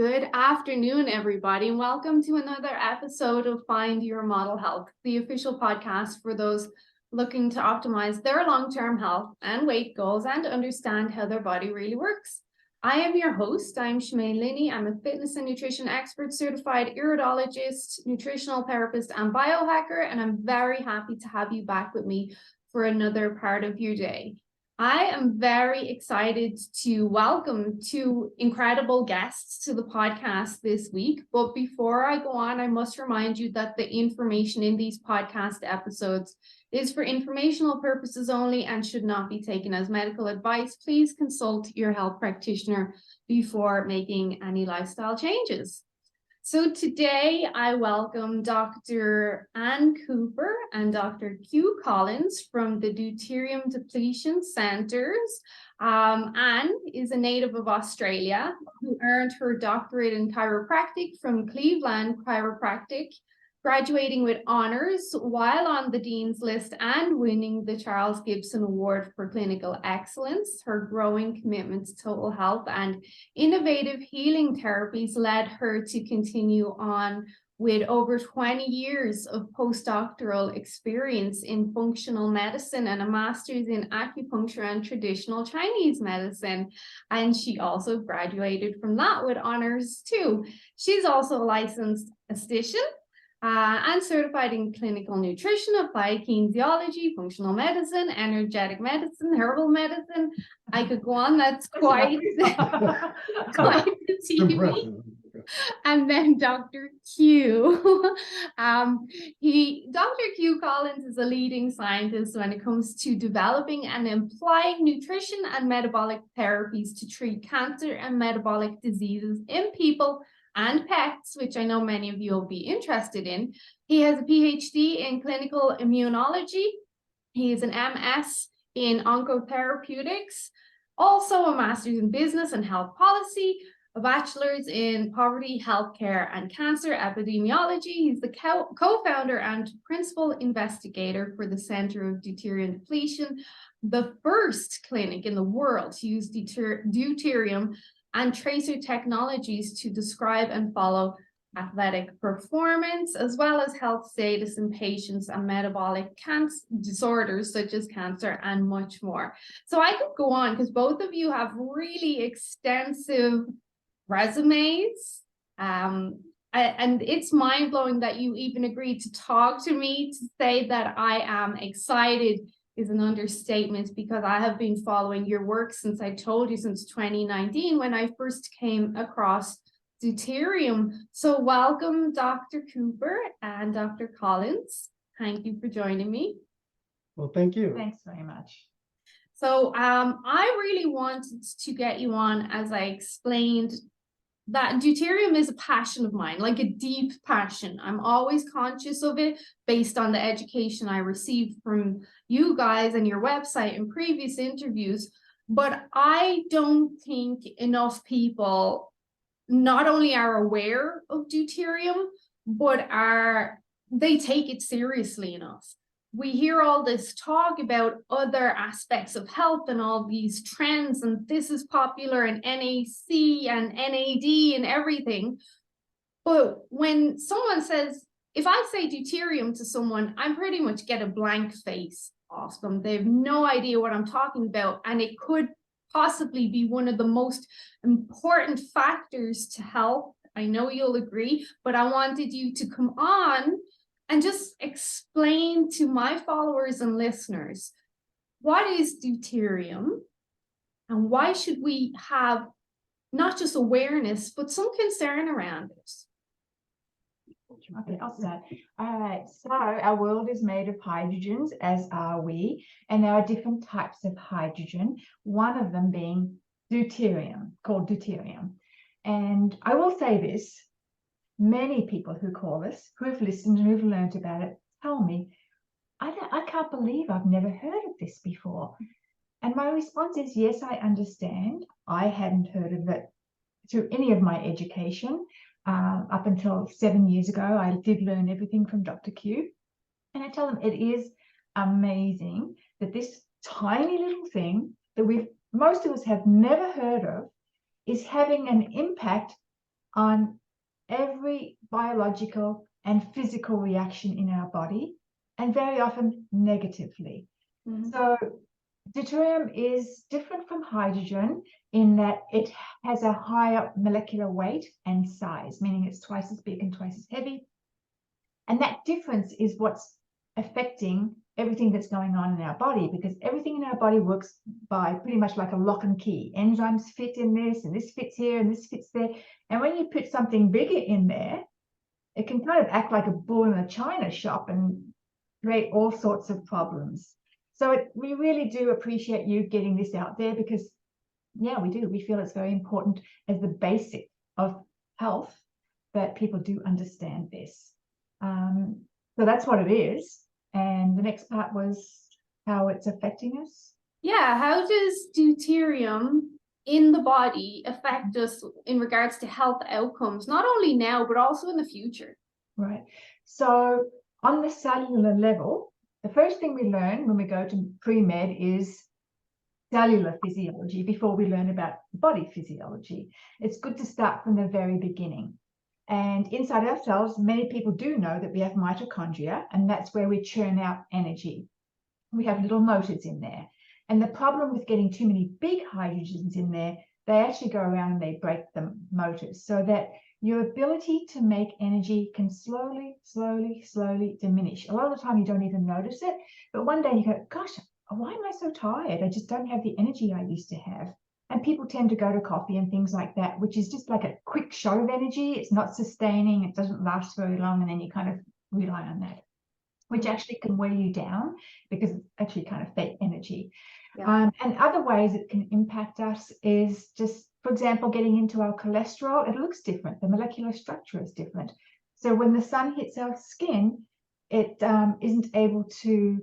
Good afternoon, everybody, and welcome to another episode of Find Your Model Health, the official podcast for those looking to optimize their long-term health and weight goals and understand how their body really works. I am your host. I'm Shemaine Linney. I'm a fitness and nutrition expert, certified iridologist, nutritional therapist, and biohacker, and I'm very happy to have you back with me for another part of your day. I am very excited to welcome two incredible guests to the podcast this week. But before I go on, I must remind you that the information in these podcast episodes is for informational purposes only and should not be taken as medical advice. Please consult your health practitioner before making any lifestyle changes. So today I welcome Dr. Anne Cooper and Dr. Q Collins from the Deuterium Depletion Centers. Anne is a native of Australia who earned her doctorate in chiropractic from Cleveland Chiropractic, graduating with honors while on the Dean's List and winning the Charles Gibson Award for Clinical Excellence. Her growing commitment to total health and innovative healing therapies led her to continue on with over 20 years of postdoctoral experience in functional medicine and a master's in acupuncture and traditional Chinese medicine. And she also graduated from that with honors too. She's also a licensed esthetician and certified in clinical nutrition, applied kinesiology, functional medicine, energetic medicine, herbal medicine. I could go on. That's quite the TV. And then Dr. Q. Dr. Q Collins is a leading scientist when it comes to developing and applying nutrition and metabolic therapies to treat cancer and metabolic diseases in people and pets, which I know many of you will be interested in. He has a Ph.D. in clinical immunology. He is an MS in Oncotherapeutics, also a master's in business and health policy, a bachelor's in poverty, healthcare, and cancer epidemiology. He's the co-founder and principal investigator for the Center of Deuterium Depletion, the first clinic in the world to use deuterium and tracer technologies to describe and follow athletic performance, as well as health status in patients and metabolic disorders such as cancer and much more. So I could go on because both of you have really extensive resumes. And it's mind-blowing that you even agreed to talk to me. To say that I am excited is an understatement, because I have been following your work since 2019 when I first came across deuterium. So welcome, Dr. Cooper and Dr. Collins. Thank you for joining me. Well, thank you. Thanks very much. So I really wanted to get you on, as I explained, that deuterium is a passion of mine, like a deep passion. I'm always conscious of it based on the education I received from you guys and your website and previous interviews. But I don't think enough people not only are aware of deuterium, but they take it seriously enough. We hear all this talk about other aspects of health and all these trends, and this is popular in NAC and NAD and everything. But when someone says, if I say deuterium to someone, I pretty much get a blank face off them. They have no idea what I'm talking about, and it could possibly be one of the most important factors to health. I know you'll agree, but I wanted you to come on and just explain to my followers and listeners, what is deuterium and why should we have not just awareness, but some concern around it? Okay, I'll start. All right, so our world is made of hydrogens, as are we, and there are different types of hydrogen, one of them being deuterium, called deuterium. And I will say this, many people who call us, who have listened and who've learned about it, tell me, I can't believe I've never heard of this before. And my response is, yes, I understand. I hadn't heard of it through any of my education. Up until 7 years ago, I did learn everything from Dr. Q. And I tell them it is amazing that this tiny little thing that most of us have never heard of is having an impact on every biological and physical reaction in our body, and very often negatively. So deuterium is different from hydrogen in that it has a higher molecular weight and size, meaning it's twice as big and twice as heavy. And that difference is what's affecting everything that's going on in our body, because everything in our body works by pretty much like a lock and key. Enzymes fit in this, and this fits here, and this fits there. And when you put something bigger in there, it can kind of act like a bull in a china shop and create all sorts of problems. So we really do appreciate you getting this out there, because, yeah, we do. We feel it's very important as the basic of health that people do understand this. So that's what it is. And the next part was how it's affecting us. Yeah, how does deuterium in the body affect us in regards to health outcomes, not only now, but also in the future? Right. So on the cellular level, the first thing we learn when we go to pre-med is cellular physiology before we learn about body physiology. It's good to start from the very beginning. And inside our cells, many people do know that we have mitochondria, and that's where we churn out energy. We have little motors in there. And the problem with getting too many big hydrogens in there, they actually go around and they break the motors, so that your ability to make energy can slowly diminish. A lot of the time you don't even notice it, but one day you go, gosh, why am I so tired? I just don't have the energy I used to have. And people tend to go to coffee and things like that, which is just like a quick shot of energy. It's not sustaining, it doesn't last very long, and then you kind of rely on that, which actually can weigh you down because it's actually kind of fake energy. Yeah. And other ways it can impact us is just, for example, getting into our cholesterol. It looks different. The molecular structure is different. So when the sun hits our skin, it isn't able to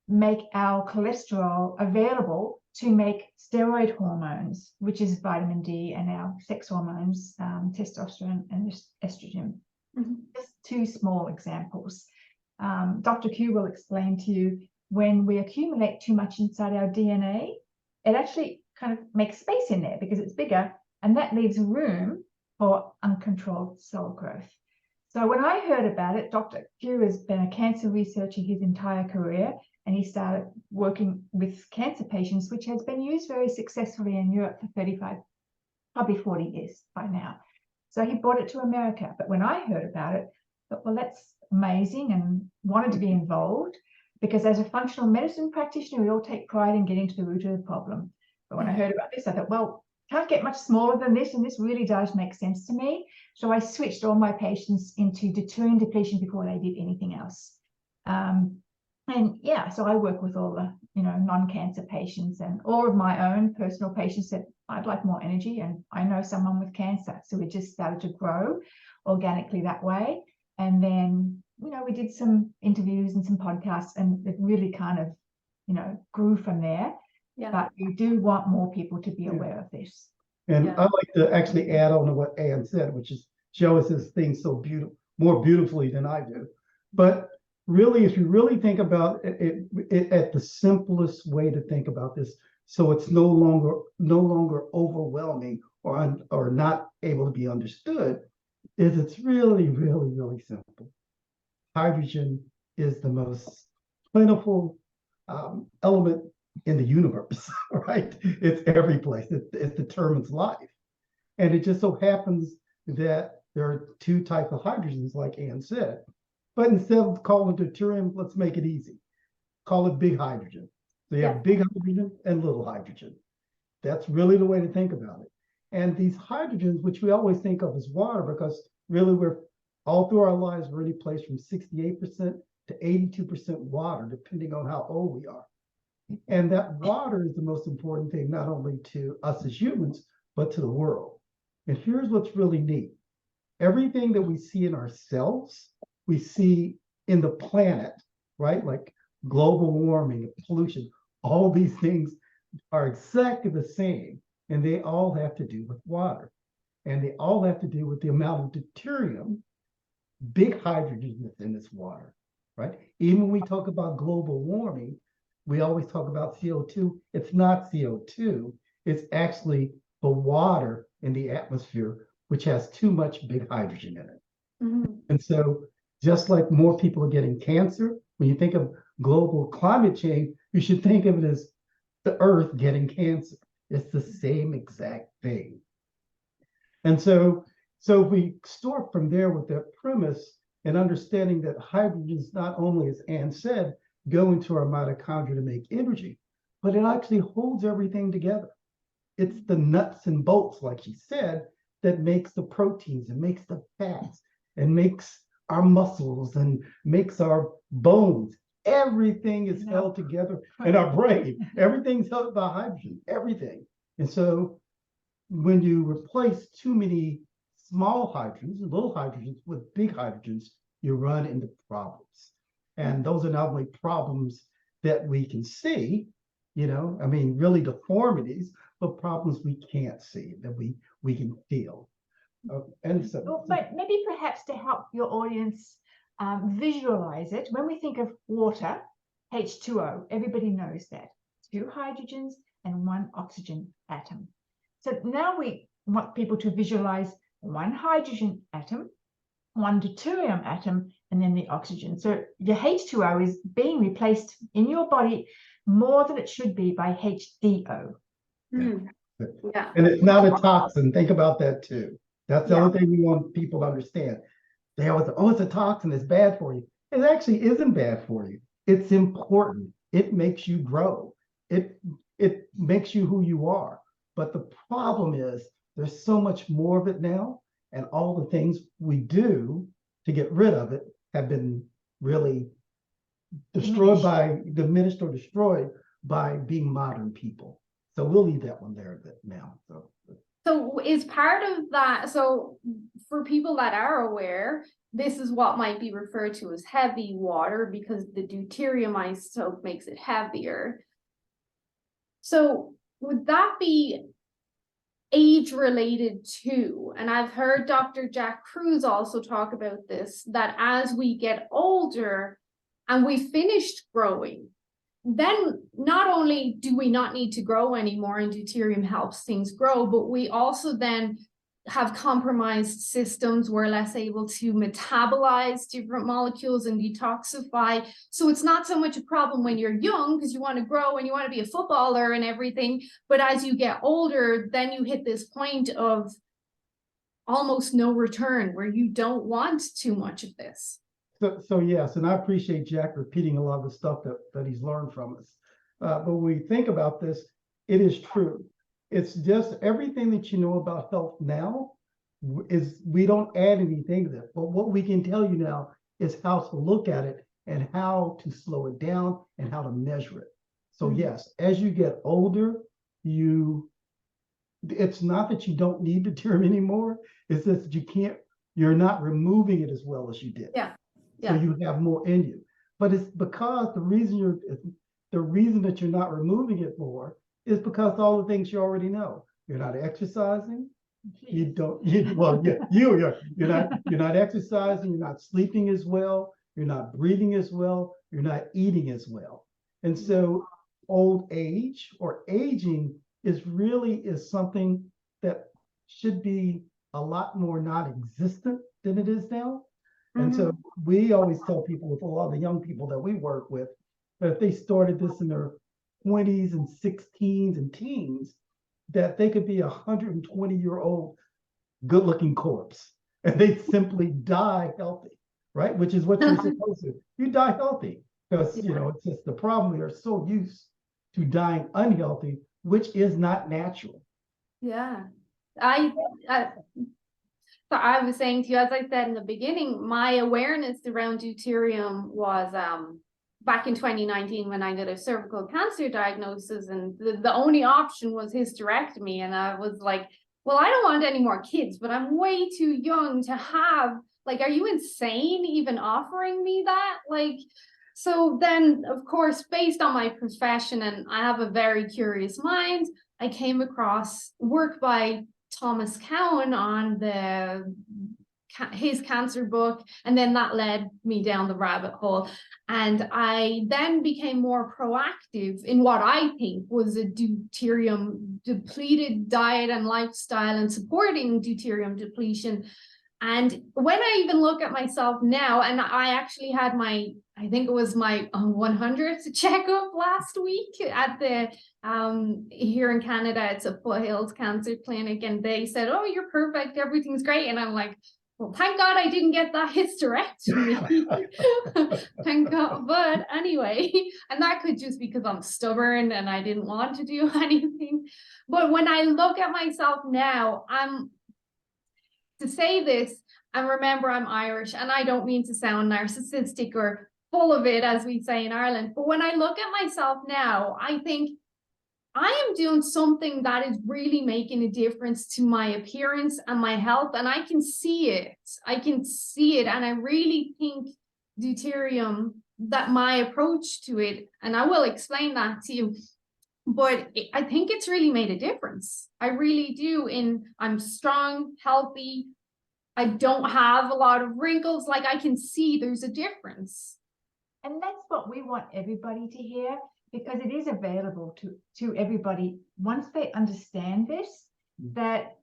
make our cholesterol available to make steroid hormones, which is vitamin D, and our sex hormones, testosterone and estrogen. Just two small examples. Dr. Q will explain to you, when we accumulate too much inside our DNA, it actually kind of makes space in there because it's bigger, and that leaves room for uncontrolled cell growth. So when I heard about it, Dr. Q has been a cancer researcher his entire career, and he started working with cancer patients, which has been used very successfully in Europe for 35, probably 40 years by now. So he brought it to America. But when I heard about it, I thought, well, that's amazing, and wanted to be involved, because as a functional medicine practitioner, we all take pride in getting to the root of the problem. But when I heard about this, I thought, well, can't get much smaller than this, and this really does make sense to me. So I switched all my patients into deuterium depletion before they did anything else. And yeah, so I work with all the, non-cancer patients, and all of my own personal patients said, I'd like more energy, and I know someone with cancer. So we just started to grow organically that way. And then, we did some interviews and some podcasts, and it really kind of, grew from there. Yeah. But we do want more people to be aware of this. And I'd like to actually add on to what Anne said, which is she always says things so more beautifully than I do. But really, if you really think about it, at the simplest way to think about this, so it's no longer overwhelming or not able to be understood, is it's really simple. Hydrogen is the most plentiful element in the universe, right? It's every place. It determines life. And it just so happens that there are two types of hydrogens, like Anne said. But instead of calling it deuterium, let's make it easy. Call it big hydrogen. So you have big hydrogen and little hydrogen. That's really the way to think about it. And these hydrogens, which we always think of as water, because really we're all through our lives really placed from 68% to 82% water, depending on how old we are. And that water is the most important thing, not only to us as humans, but to the world. And here's what's really neat. Everything that we see in our cells, we see in the planet, right? Like global warming, pollution, all these things are exactly the same. And they all have to do with water. And they all have to do with the amount of deuterium, big hydrogen that's in this water, right? Even when we talk about global warming, we always talk about CO2. It's not CO2. It's actually the water in the atmosphere which has too much big hydrogen in it. Mhm. And so just like more people are getting cancer, when you think of global climate change, you should think of it as the earth getting cancer. It's the same exact thing. And so if we start from there with that premise and understanding that hydrogens not only, as Anne said, go into our mitochondria to make energy, but it actually holds everything together. It's the nuts and bolts, like she said, that makes the proteins and makes the fats and makes our muscles and makes our bones. Everything is held together in our brain. Everything's held by hydrogen, everything. And so when you replace too many small hydrogens, little hydrogens with big hydrogens, you run into problems. And those are not only problems that we can see, I mean, really deformities, but problems we can't see, that we can feel. And so, But maybe perhaps to help your audience visualize it, when we think of water, H2O, everybody knows that. 2 hydrogens and 1 oxygen atom. So now we want people to visualize 1 hydrogen atom, 1 deuterium atom, and then the oxygen. So your H2O is being replaced in your body more than it should be by HDO. Mm. Yeah. and it's not a toxin. Think about that too. That's the Yeah. other thing we want people to understand. They always, oh, it's a toxin, it's bad for you. It actually isn't bad for you. It's important. It makes you grow. It makes you who you are. But the problem is there's so much more of it now, and all the things we do to get rid of it have been really diminished or destroyed by being modern people. So we'll leave that one there now. So is part of that, so for people that are aware, this is what might be referred to as heavy water because the deuterium isotope makes it heavier. So would that be age related too? And I've heard Dr. Jack Kruse also talk about this, that as we get older and we finished growing, then not only do we not need to grow anymore and deuterium helps things grow, but we also then have compromised systems. We're less able to metabolize different molecules and detoxify. So it's not so much a problem when you're young because you want to grow and you want to be a footballer and everything. But as you get older, then you hit this point of almost no return where you don't want too much of this. So yes, and I appreciate Jack repeating a lot of the stuff that he's learned from us. But when we think about this, it is true. It's just everything that you know about health now is we don't add anything to it. But what we can tell you now is how to look at it and how to slow it down and how to measure it. So yes, as you get older, it's not that you don't need the term anymore. It's that you're not removing it as well as you did. Yeah. So you have more in you. But it's because the reason that you're not removing it more is because all the things you already know. You're not exercising. You're not exercising, you're not sleeping as well, you're not breathing as well, you're not eating as well. And so old age or aging is something that should be a lot more non-existent than it is now. And so we always tell people, with a lot of the young people that we work with, that if they started this in their 20s and 16s and teens, that they could be a 120-year-old good-looking corpse, and they simply die healthy, right? Which is what you're supposed to. You die healthy because it's just the problem. We are so used to dying unhealthy, which is not natural. Yeah, so I was saying to you, as I said in the beginning, my awareness around deuterium was back in 2019 when I got a cervical cancer diagnosis, and the only option was hysterectomy. And I was like, well, I don't want any more kids, but I'm way too young to have, like, are you insane even offering me that? Like, so then, of course, based on my profession, and I have a very curious mind, I came across work by Thomas Cowan on the his cancer book, and then that led me down the rabbit hole. And I then became more proactive in what I think was a deuterium depleted diet and lifestyle and supporting deuterium depletion. And when I even look at myself now, and I actually had I think it was my 100th checkup last week at the here in Canada, it's a Foothills Cancer Clinic, and they said, "Oh, you're perfect, everything's great." And I'm like, well, thank God I didn't get that hysterectomy. Thank God. But anyway, and that could just because I'm stubborn and I didn't want to do anything. But when I look at myself now, to say this, and remember, I'm Irish, and I don't mean to sound narcissistic or full of it, as we say in Ireland. But when I look at myself now, I think I am doing something that is really making a difference to my appearance and my health, and I can see it. I can see it, and I really think deuterium, that my approach to it, and I will explain that to you, but I think it's really made a difference. I really do. I'm strong, healthy. I don't have a lot of wrinkles. Like, I can see there's a difference. And that's what we want everybody to hear, because it is available to everybody once they understand this, that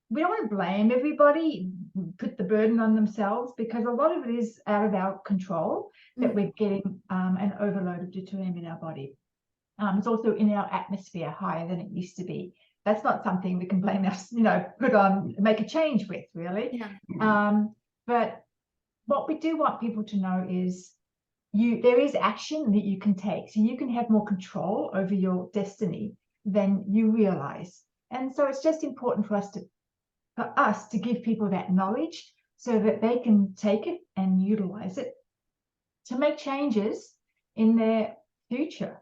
we don't want to blame everybody, put the burden on themselves, because a lot of it is out of our control, that we're getting an overload of deuterium in our body. It's also in our atmosphere higher than it used to be. That's not something we can blame us, make a change with, really. Yeah. But what we do want people to know is there is action that you can take. So you can have more control over your destiny than you realize. And so it's just important for us to give people that knowledge so that they can take it and utilize it to make changes in their future.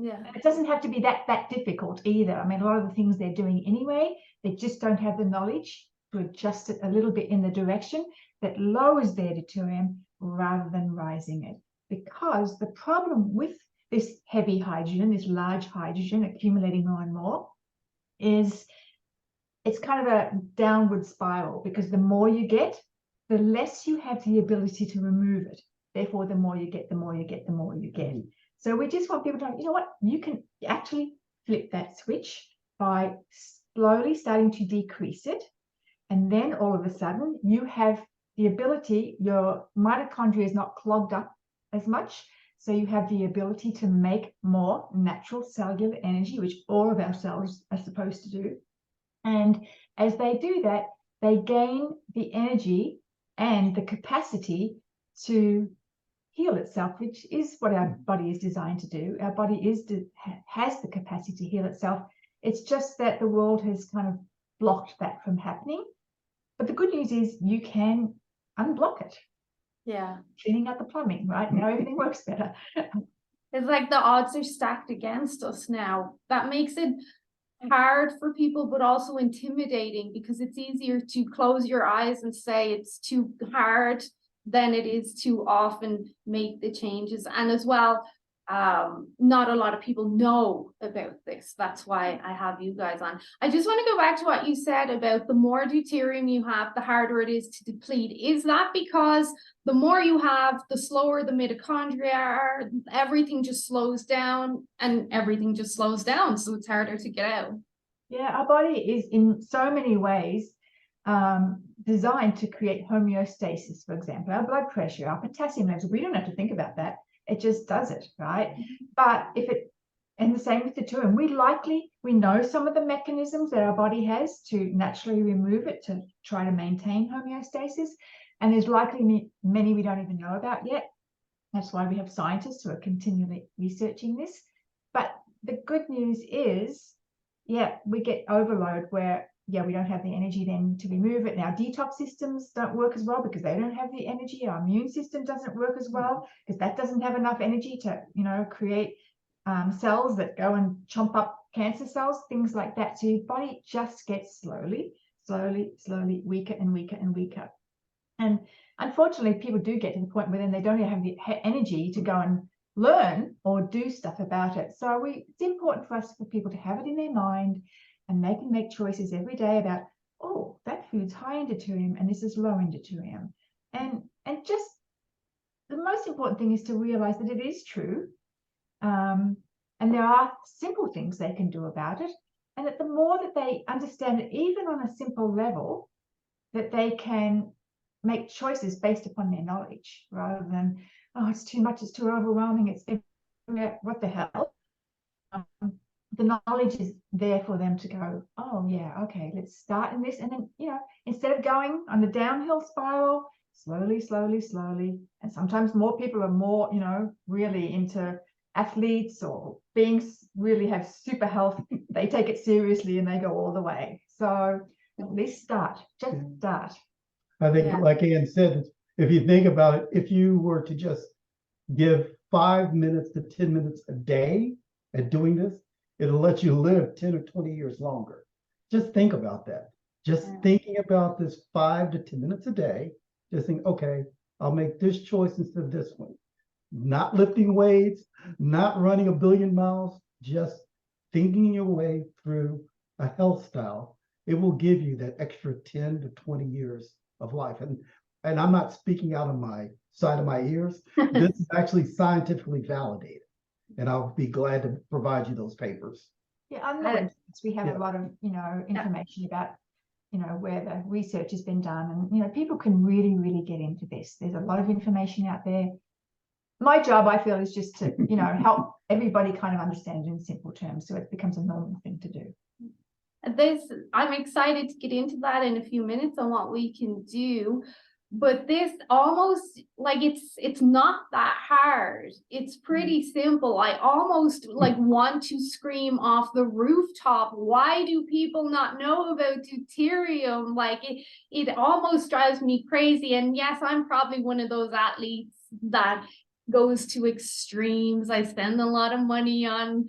Yeah, it doesn't have to be that difficult either. I mean, a lot of the things they're doing anyway, they just don't have the knowledge to adjust it a little bit in the direction that lowers their deuterium rather than rising it. Because the problem with this heavy hydrogen, this large hydrogen accumulating more and more, is it's kind of a downward spiral, because the more you get, the less you have the ability to remove it. Therefore, the more you get, the more you get, the more you get. So we just want people to know, you know what, you can actually flip that switch by slowly starting to decrease it. And then all of a sudden you have the ability, your mitochondria is not clogged up as much. So you have the ability to make more natural cellular energy, which all of our cells are supposed to do. And as they do that, they gain the energy and the capacity to heal itself, which is what our body is designed to do. Our body has the capacity to heal itself. It's just that the world has kind of blocked that from happening. But the good news is you can unblock it. Yeah. Cleaning out the plumbing, right? Now everything works better. It's like the odds are stacked against us now. That makes it hard for people, but also intimidating, because it's easier to close your eyes and say it's too hard than it is to often make the changes. And as well, not a lot of people know about this. That's why I have you guys on. I just want to go back to what you said about the more deuterium you have, the harder it is to deplete. Is that because the more you have, the slower the mitochondria are, everything just slows down, and everything just slows down, so it's harder to get out? Yeah, our body is in so many ways designed to create homeostasis. For example, our blood pressure, our potassium levels, we don't have to think about that. It just does it, right? But and the same with the deuterium, we know some of the mechanisms that our body has to naturally remove it to try to maintain homeostasis. And there's likely many we don't even know about yet. That's why we have scientists who are continually researching this. But the good news is, we get overload where, we don't have the energy then to remove it. Now, detox systems don't work as well because they don't have the energy. Our immune system doesn't work as well because that doesn't have enough energy to, create cells that go and chomp up cancer cells, things like that. So your body just gets slowly weaker and weaker and weaker. And unfortunately, people do get to the point where then they don't have the energy to go and learn or do stuff about it. So it's important for people to have it in their mind, and they can make choices every day about, oh, that food's high in deuterium and this is low in deuterium. And just the most important thing is to realize that it is true. And there are simple things they can do about it. And that the more that they understand it, even on a simple level, that they can make choices based upon their knowledge rather than, oh, it's too much, it's too overwhelming, it's what the hell. The knowledge is there for them to go, oh yeah, okay, let's start in this. And then, instead of going on the downhill spiral, slowly, slowly, slowly. And sometimes more people are more, really into athletes or beings really have super health. They take it seriously and they go all the way. So at least start, just start. I think, like Ann said, if you think about it, if you were to just give 5 minutes to 10 minutes a day at doing this, it'll let you live 10 or 20 years longer. Just think about that. Just thinking about this 5 to 10 minutes a day, just think, okay, I'll make this choice instead of this one. Not lifting weights, not running 1 billion miles, just thinking your way through a health style. It will give you that extra 10 to 20 years of life. And I'm not speaking out of my side of my ears. This is actually scientifically validated. And I'll be glad to provide you those papers. Yeah, on the websites, we have a lot of, information about, where the research has been done. And, people can really, really get into this. There's a lot of information out there. My job, I feel, is just to, help everybody kind of understand it in simple terms. So it becomes a normal thing to do. I'm excited to get into that in a few minutes on what we can do. But this almost like it's not that hard. It's pretty simple. I almost want to scream off the rooftop. Why do people not know about deuterium? It almost drives me crazy. And yes, I'm probably one of those athletes that goes to extremes. I spend a lot of money on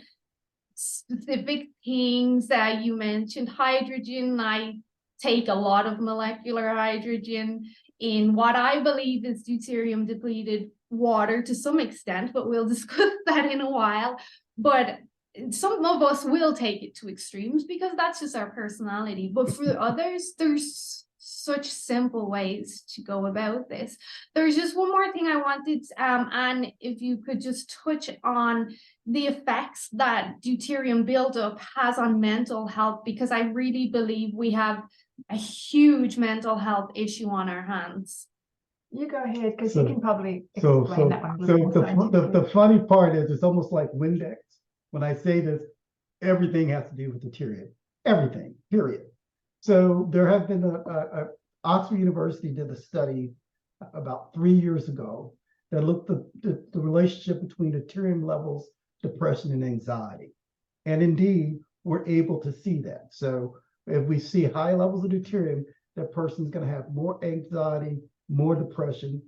specific things that you mentioned. Hydrogen. I take a lot of molecular hydrogen in what I believe is deuterium depleted water to some extent, but we'll discuss that in a while. But some of us will take it to extremes because that's just our personality. But for others, there's such simple ways to go about this. There's just one more thing I wanted, Anne, if you could just touch on the effects that deuterium buildup has on mental health, because I really believe we have a huge mental health issue on our hands. You go ahead, because you can probably explain that one. So the funny part is it's almost like Windex. When I say this, everything has to do with deuterium. Everything, period. So there have been Oxford University did a study about 3 years ago that looked at the relationship between deuterium levels, depression, and anxiety. And indeed, we're able to see that. So if we see high levels of deuterium, that person's going to have more anxiety, more depression,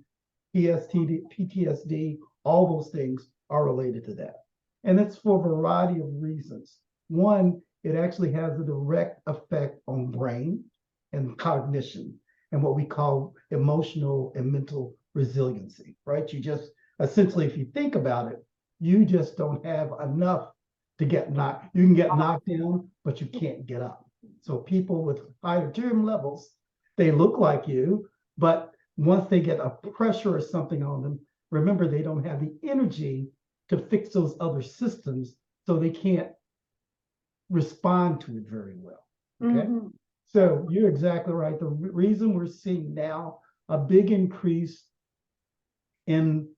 PTSD, all those things are related to that. And that's for a variety of reasons. One, it actually has a direct effect on brain and cognition and what we call emotional and mental resiliency, right? You just essentially, if you think about it, you just don't have enough to get knocked. You can get knocked down, but you can't get up. So people with high deuterium levels, they look like you, but once they get a pressure or something on them, remember, they don't have the energy to fix those other systems, so they can't respond to it very well. Okay. Mm-hmm. So you're exactly right. The reason we're seeing now a big increase in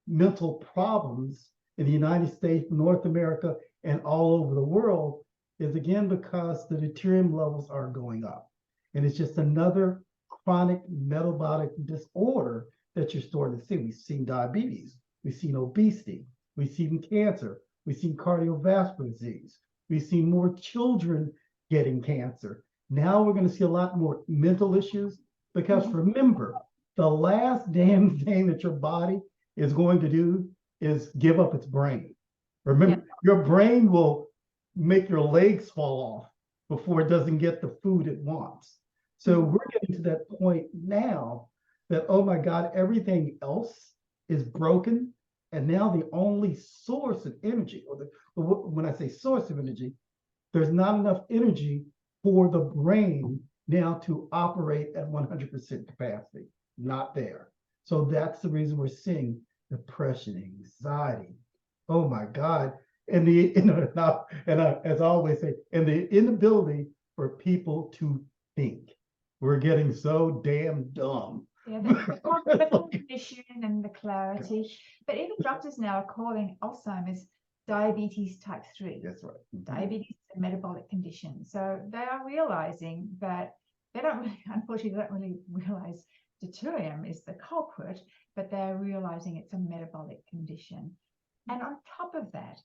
mental problems in the United States, North America, and all over the world is again because the deuterium levels are going up. And it's just another chronic metabolic disorder that you're starting to see. We've seen diabetes, we've seen obesity, we've seen cancer, we've seen cardiovascular disease, we've seen more children getting cancer. Now we're going to see a lot more mental issues because remember, the last damn thing that your body is going to do is give up its brain. Remember, your brain will make your legs fall off before it doesn't get the food it wants. So we're getting to that point now that, oh my God, everything else is broken. And now the only source of energy, or when I say source of energy, there's not enough energy for the brain now to operate at 100% capacity, not there. So that's the reason we're seeing depression, anxiety. Oh my God. And as I always say, and the inability for people to think. We're getting so damn dumb. Yeah, the cognition and the clarity. But even doctors now are calling Alzheimer's diabetes type 3. That's right. Diabetes is a metabolic condition. So they are realizing that unfortunately, they don't really realize deuterium is the culprit, but they're realizing it's a metabolic condition. And on top of that,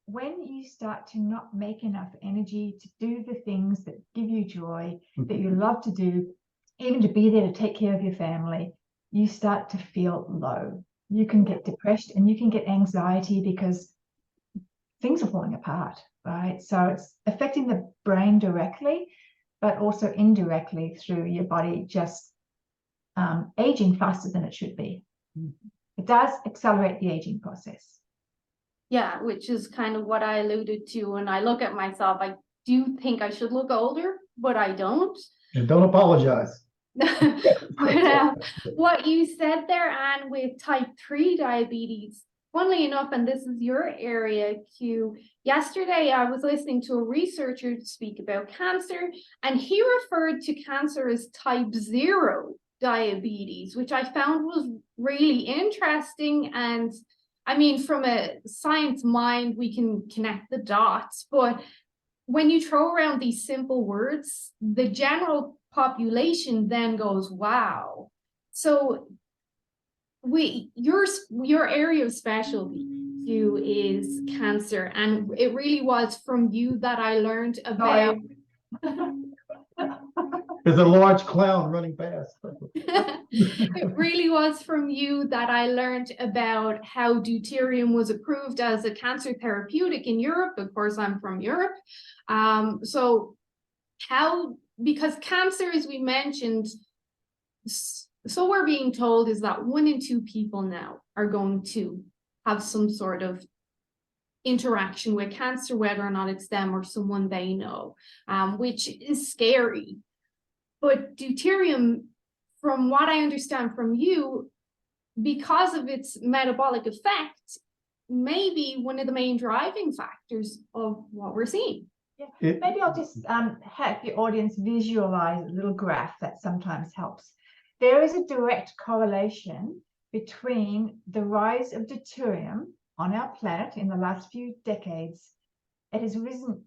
when you start to not make enough energy to do the things that give you joy, that you love to do, even to be there to take care of your family, you start to feel low. You can get depressed and you can get anxiety because things are falling apart, right? So it's affecting the brain directly, but also indirectly through your body just aging faster than it should be. It does accelerate the aging process. Yeah, which is kind of what I alluded to when I look at myself. I do think I should look older, but I don't. And don't apologize. But what you said there, Anne, with type 3 diabetes, funnily enough, and this is your area, Q, yesterday I was listening to a researcher speak about cancer, and he referred to cancer as type 0 diabetes, which I found was really interesting. And I mean, from a science mind, we can connect the dots, but when you throw around these simple words, the general population then goes, wow. So your area of specialty, Q, is cancer. And it really was from you that I learned about There's a large clown running past. it really was from you that I learned about how deuterium was approved as a cancer therapeutic in Europe. Of course, I'm from Europe. Because cancer, as we mentioned, so we're being told is that 1 in 2 people now are going to have some sort of interaction with cancer, whether or not it's them or someone they know, which is scary. But deuterium, from what I understand from you, because of its metabolic effect, may be one of the main driving factors of what we're seeing. Yeah. Maybe I'll just have your audience visualize a little graph that sometimes helps. There is a direct correlation between the rise of deuterium on our planet in the last few decades. It has risen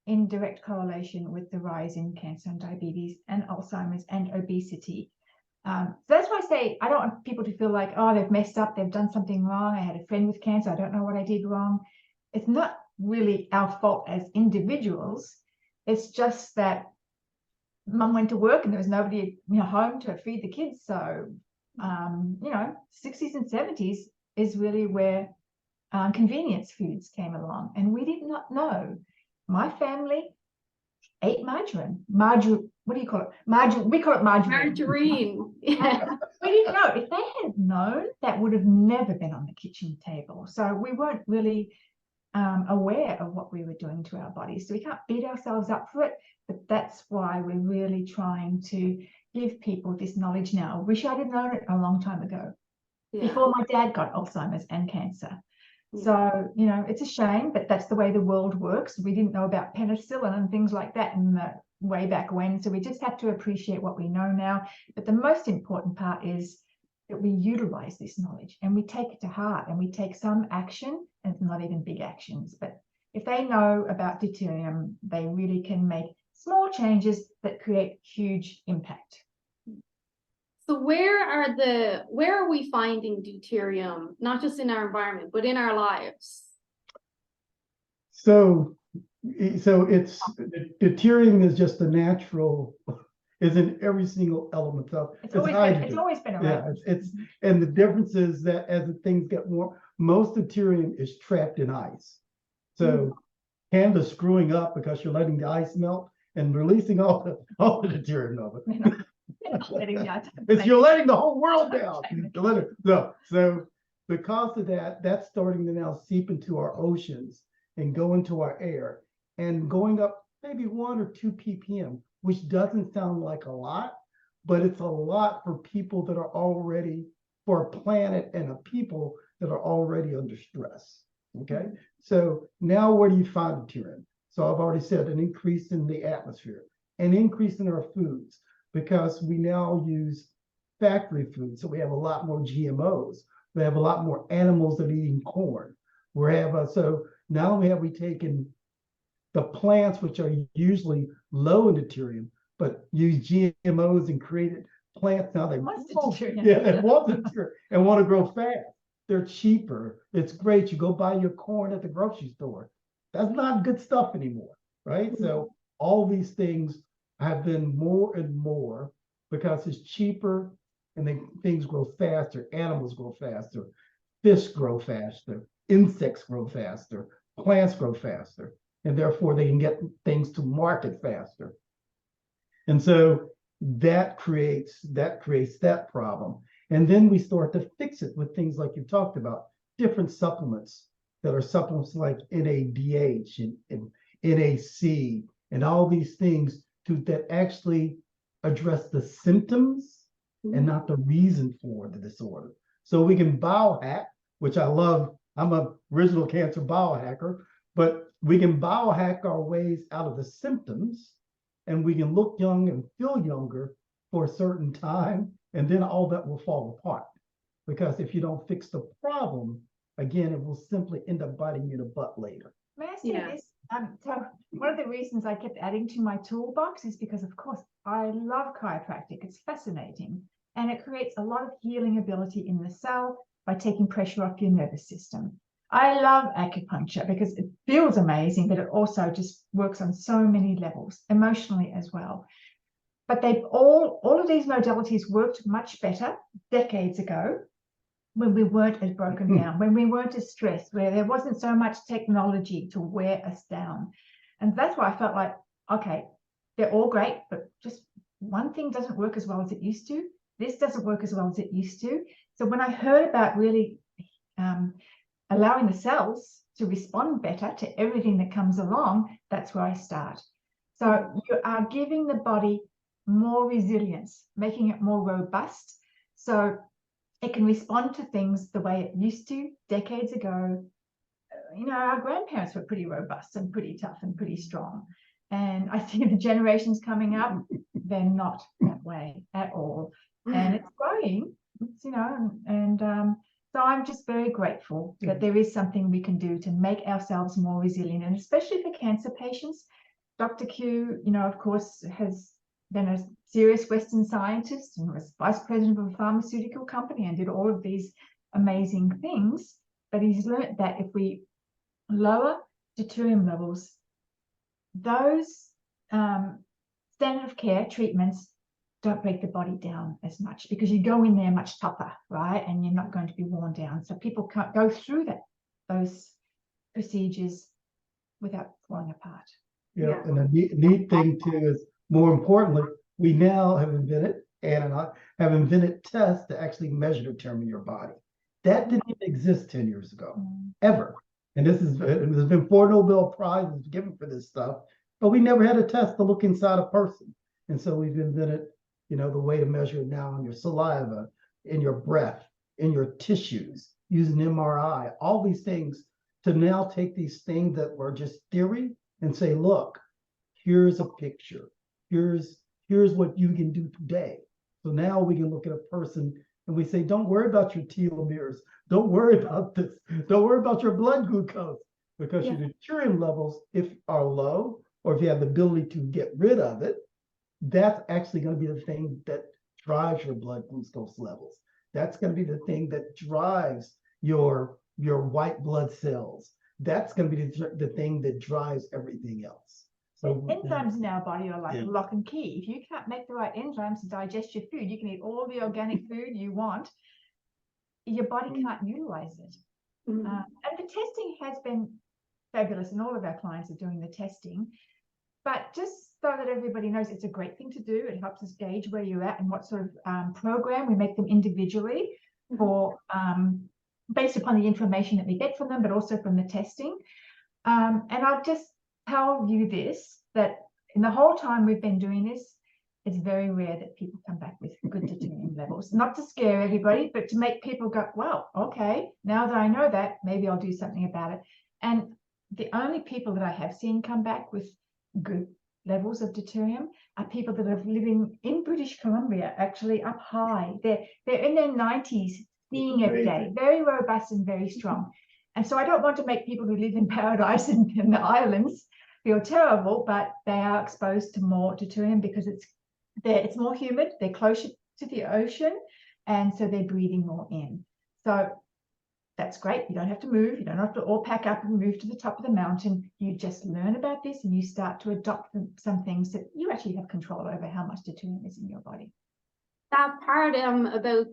in direct correlation with the rise in cancer and diabetes and Alzheimer's and obesity. So that's why I say I don't want people to feel like, oh, they've messed up, they've done something wrong. I had a friend with cancer, I don't know what I did wrong. It's not really our fault as individuals. It's just that mum went to work and there was nobody home to feed the kids. So 60s and 70s is really where convenience foods came along, and we did not know. My family ate margarine. What do you call it? Margarine. We call it margarine. Margarine. Yeah. We didn't know. If they had known, that would have never been on the kitchen table. So we weren't really aware of what we were doing to our bodies. So we can't beat ourselves up for it, but that's why we're really trying to give people this knowledge now. I wish I'd have known it a long time ago, before my dad got Alzheimer's and cancer. So, it's a shame, but that's the way the world works. We didn't know about penicillin and things like that in the way back when. So we just have to appreciate what we know now. But the most important part is that we utilize this knowledge and we take it to heart and we take some action, and it's not even big actions. But if they know about deuterium, they really can make small changes that create huge impact. So where are we finding deuterium, not just in our environment, but in our lives? So it's deuterium is just a natural, is in every single element of it's always been around. Yeah, and the difference is that as the things get warm, most deuterium is trapped in ice. So Canada's screwing up because you're letting the ice melt and releasing all the deuterium of it. You're letting the whole world down. So because of that, that's starting to now seep into our oceans and go into our air, and going up maybe 1 or 2 ppm. which doesn't sound like a lot, but it's a lot for people that are already, for a planet and a people that are already under stress. Okay, so now where do you find deuterium? So I've already said an increase in the atmosphere, an increase in our foods, because we now use factory food. So we have a lot more GMOs. We have a lot more animals that are eating corn. We have so not only have we taken the plants, which are usually low in deuterium, but use GMOs and created plants now they Wants the want, deuterium. yeah, they want deuterium and want to grow fast. They're cheaper. It's great. You go buy your corn at the grocery store. That's not good stuff anymore, right? So all these things have been more and more because it's cheaper and then things grow faster. Animals grow faster. Fish grow faster. Insects grow faster. Plants grow faster. And therefore they can get things to market faster. And so that creates that problem. And then we start to fix it with things like you talked about, different supplements that are supplements like NADH and NAC and all these things that actually address the symptoms and not the reason for the disorder. So we can biohack, which I love. I'm a original cancer biohacker, but we can biohack our ways out of the symptoms, and we can look young and feel younger for a certain time, and then all that will fall apart. Because if you don't fix the problem, again, it will simply end up biting you in the butt later. May I say this? So one of the reasons I kept adding to my toolbox is because, of course, I love chiropractic. It's fascinating. And it creates a lot of healing ability in the cell by taking pressure off your nervous system. I love acupuncture because it feels amazing, but it also just works on so many levels, emotionally as well. But they've all of these modalities worked much better decades ago when we weren't as broken down, when we weren't as stressed, where there wasn't so much technology to wear us down. And that's why I felt like, okay, they're all great, but just one thing doesn't work as well as it used to. This doesn't work as well as it used to. So when I heard about really allowing the cells to respond better to everything that comes along, that's where I start. So you are giving the body more resilience, making it more robust. So it can respond to things the way it used to decades ago. You know, our grandparents were pretty robust and pretty tough and pretty strong. And I see the generations coming up, they're not that way at all. And it's growing, you know, and so I'm just very grateful that there is something we can do to make ourselves more resilient, and especially for cancer patients. Dr. Q, you know, of course, has been a serious Western scientist and was vice president of a pharmaceutical company and did all of these amazing things. But he's learned that if we lower deuterium levels, those standard of care treatments don't break the body down as much because you go in there much tougher, right? And you're not going to be worn down. So people can't go through those procedures without falling apart. Yeah, and a neat thing too is, more importantly, we now have invented, Ann and I have invented tests to actually measure the term in your body. That didn't even exist 10 years ago, ever. And there's been 4 Nobel Prizes given for this stuff, but we never had a test to look inside a person. And so we've invented, you know, the way to measure it now in your saliva, in your breath, in your tissues, using MRI, all these things to now take these things that were just theory and say, look, here's a picture. Here's what you can do today. So now we can look at a person and we say, don't worry about your telomeres. Don't worry about this. Don't worry about your blood glucose, because your deuterium levels, if are low, or if you have the ability to get rid of it, that's actually going to be the thing that drives your blood glucose levels. That's going to be the thing that drives your white blood cells. That's going to be the thing that drives everything else. So enzymes in our body are like lock and key. If you can't make the right enzymes to digest your food, you can eat all the organic food you want, your body can't utilize it. And the testing has been fabulous, and all of our clients are doing the testing. But just so that everybody knows, it's a great thing to do. It helps us gauge where you're at and what sort of program. We make them individually for based upon the information that we get from them, but also from the testing. And I'll just tell you this, that in the whole time we've been doing this, it's very rare that people come back with good deuterium levels. Not to scare everybody, but to make people go, wow, okay, now that I know that, maybe I'll do something about it. And the only people that I have seen come back with good levels of deuterium are people that are living in British Columbia, actually up high. They're in their 90s, skiing every day, very robust and very strong. And so I don't want to make people who live in paradise and in the islands feel terrible, but they are exposed to more deuterium because it's more humid, they're closer to the ocean, and so they're breathing more in. So that's great. You don't have to move. You don't have to all pack up and move to the top of the mountain. You just learn about this and you start to adopt some things that you actually have control over how much deuterium is in your body. That part about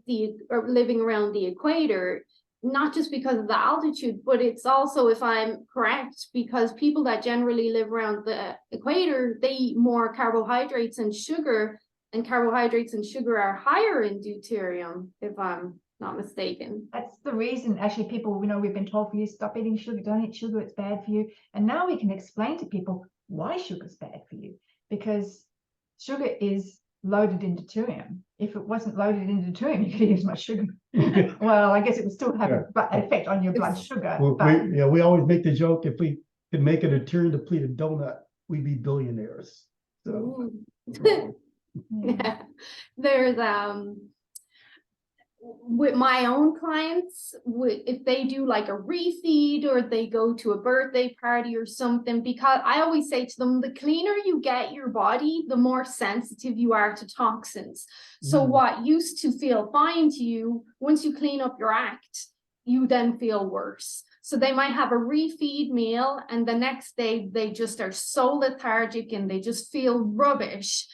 living around the equator, not just because of the altitude, but it's also, if I'm correct, because people that generally live around the equator, they eat more carbohydrates and sugar, and carbohydrates and sugar are higher in deuterium, if I'm not mistaken. That's the reason, actually, people, we've been told for years, stop eating sugar, don't eat sugar, it's bad for you. And now we can explain to people why sugar is bad for you, because sugar is loaded in deuterium. If it wasn't loaded in deuterium, you could eat as much sugar. Well, I guess it would still have an effect on your blood sugar. Well, but we always make the joke, if we could make a deuterium depleted donut, we'd be billionaires. So yeah. There's with my own clients, if they do like a refeed or they go to a birthday party or something, because I always say to them, the cleaner you get your body, the more sensitive you are to toxins. So what used to feel fine to you, once you clean up your act, you then feel worse. So they might have a refeed meal and the next day they just are so lethargic and they just feel rubbish.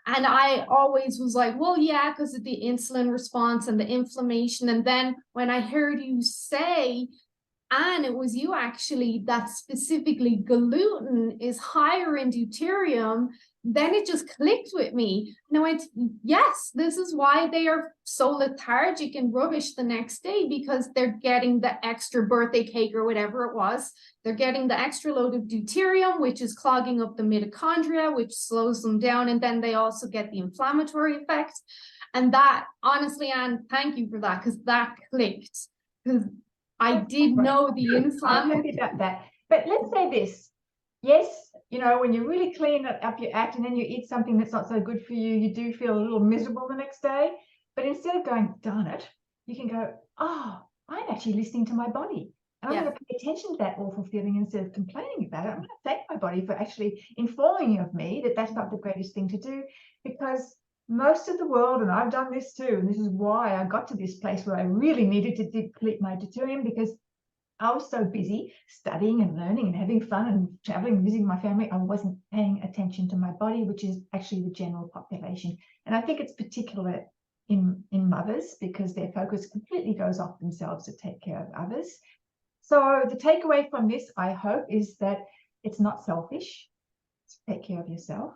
And I always was like, well, yeah, because of the insulin response and the inflammation. And then when I heard you say, and it was you actually, that specifically gluten is higher in deuterium, then it just clicked with me. And I went, yes, this is why they are so lethargic and rubbish the next day, because they're getting the extra birthday cake or whatever it was. They're getting the extra load of deuterium, which is clogging up the mitochondria, which slows them down. And then they also get the inflammatory effect. And that, honestly, Anne, thank you for that, because that clicked. Because I did know the inflammatory about that. But let's say this. Yes, when you really clean up your act and then you eat something that's not so good for you, you do feel a little miserable the next day. But instead of going, darn it, you can go, oh, I'm actually listening to my body. And I'm going to pay attention to that awful feeling instead of complaining about it. I'm going to thank my body for actually informing of me that that's not the greatest thing to do, because most of the world, and I've done this too, and this is why I got to this place where I really needed to deplete my deuterium, because I was so busy studying and learning and having fun and traveling and visiting my family, I wasn't paying attention to my body, which is actually the general population. And I think it's particular in mothers, because their focus completely goes off themselves to take care of others. So the takeaway from this, I hope, is that it's not selfish to take care of yourself.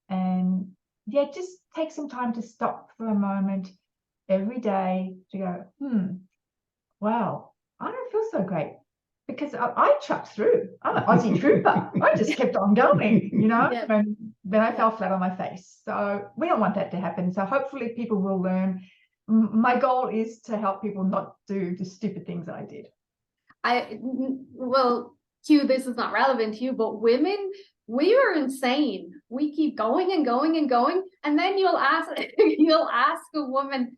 And yeah, just take some time to stop for a moment every day to go, wow, I don't feel so great, because I chucked through. I'm an Aussie trooper. I just kept on going, and then I fell flat on my face. So we don't want that to happen. So hopefully people will learn. My goal is to help people not do the stupid things I did. Well, Q, this is not relevant to you, but women, we are insane. We keep going and going and going. And then you'll ask a woman,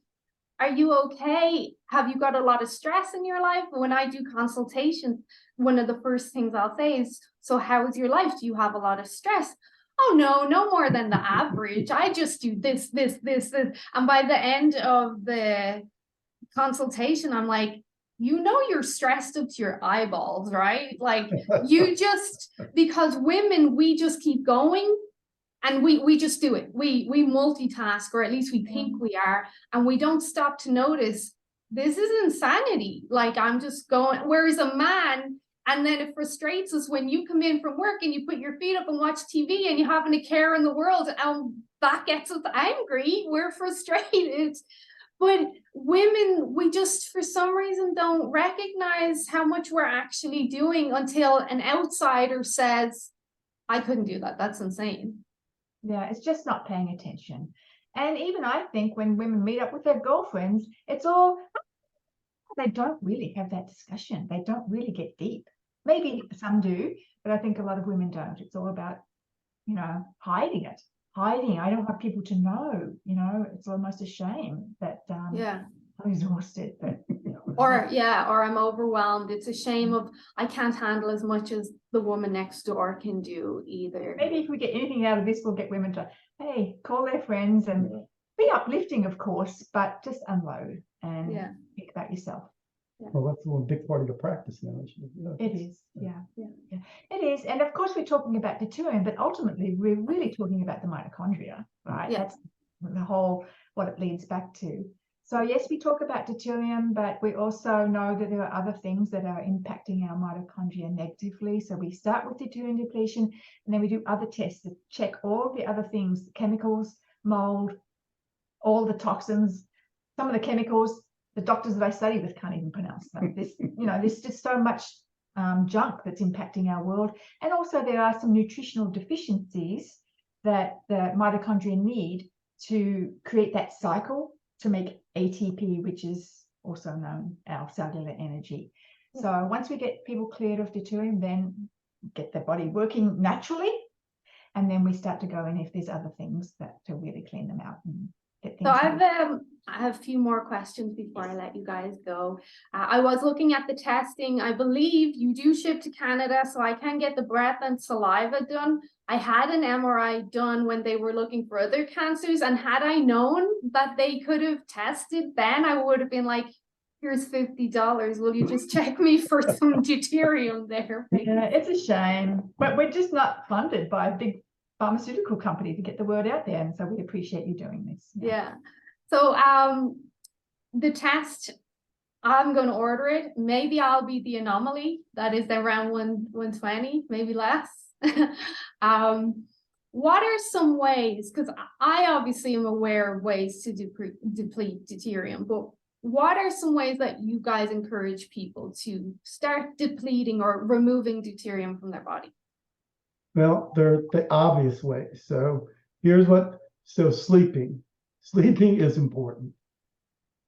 are you okay? Have you got a lot of stress in your life? When I do consultations, one of the first things I'll say is, so how is your life? Do you have a lot of stress? Oh, no more than the average. I just do this. And by the end of the consultation, I'm like, you're stressed up to your eyeballs, right? Like because women, we just keep going. And we just do it. We multitask, or at least we think we are, and we don't stop to notice this is insanity. Like, I'm just going, whereas a man, and then it frustrates us when you come in from work and you put your feet up and watch TV and you haven't a care in the world, and that gets us angry. We're frustrated. But women, we just, for some reason, don't recognize how much we're actually doing until an outsider says, I couldn't do that. That's insane. Yeah, it's just not paying attention. And even I think when women meet up with their girlfriends, it's all, they don't really have that discussion. They don't really get deep. Maybe some do, but I think a lot of women don't. It's all about, hiding it. Hiding. I don't want people to know, it's almost a shame that Yeah. I'm exhausted, but Or I'm overwhelmed. It's a shame of I can't handle as much as the woman next door can do either. maybe if we get anything out of this, we'll get women to, hey, call their friends and be uplifting, of course, but just unload and think about yourself. Well, that's one big part of the practice now. It is, yeah. It is, and of course we're talking about deuterium, but ultimately we're really talking about the mitochondria, right? Yeah. That's the whole, what it leads back to. So yes, we talk about deuterium, but we also know that there are other things that are impacting our mitochondria negatively. So we start with deuterium depletion, and then we do other tests to check all the other things, chemicals, mold, all the toxins, some of the chemicals, the doctors that I study with can't even pronounce them. There's just so much junk that's impacting our world. And also there are some nutritional deficiencies that the mitochondria need to create that cycle to make ATP, which is also known our cellular energy. So once we get people cleared of deuterium, then get their body working naturally, and then we start to go in if there's other things that to really clean them out and get things. So I have a few more questions before I let you guys go. I was looking at the testing. I believe you do ship to Canada, so I can get the breath and saliva done. I had an MRI done when they were looking for other cancers, and had I known that they could have tested then, I would have been like, here's $50. Will you just check me for some deuterium there? Yeah, it's a shame, but we're just not funded by a big pharmaceutical company to get the word out there, and so we appreciate you doing this. Yeah. So the test, I'm going to order it. Maybe I'll be the anomaly. That is around 120, maybe less. What are some ways, because I obviously am aware of ways to deplete deuterium, but what are some ways that you guys encourage people to start depleting or removing deuterium from their body? Well, they're the obvious ways. So sleeping. Sleeping is important.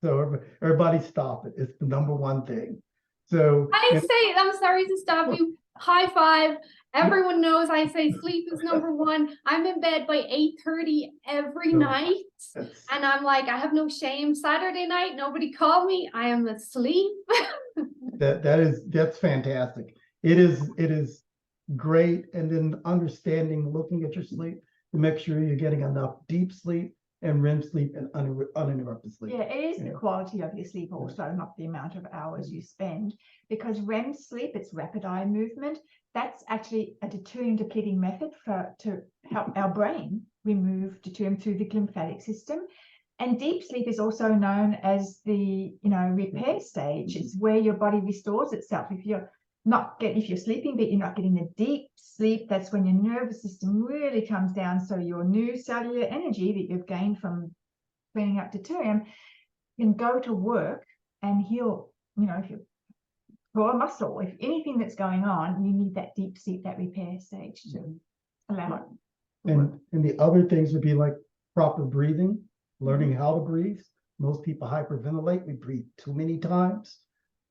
So everybody stop it. It's the number one thing. So I'm sorry to stop you. High five. Everyone knows I say sleep is number one. I'm in bed by 8:30 every night. And I'm like, I have no shame. Saturday night, nobody called me. I am asleep. That's fantastic. It is great. And then understanding, looking at your sleep to make sure you're getting enough deep sleep and REM sleep and uninterrupted sleep. Yeah, it is the quality of your sleep also, not the amount of hours you spend, because REM sleep, it's rapid eye movement. That's actually a deuterium depleting method to help our brain remove deuterium through the lymphatic system. And deep sleep is also known as the repair stage. It's where your body restores itself. If you're sleeping but you're not getting the deep sleep, that's when your nervous system really comes down. So your new cellular energy that you've gained from cleaning up deuterium can go to work and heal. If you grow a muscle, if anything that's going on, you need that deep sleep, that repair stage to allow it. And the other things would be like proper breathing, learning how to breathe. Most people hyperventilate. We breathe too many times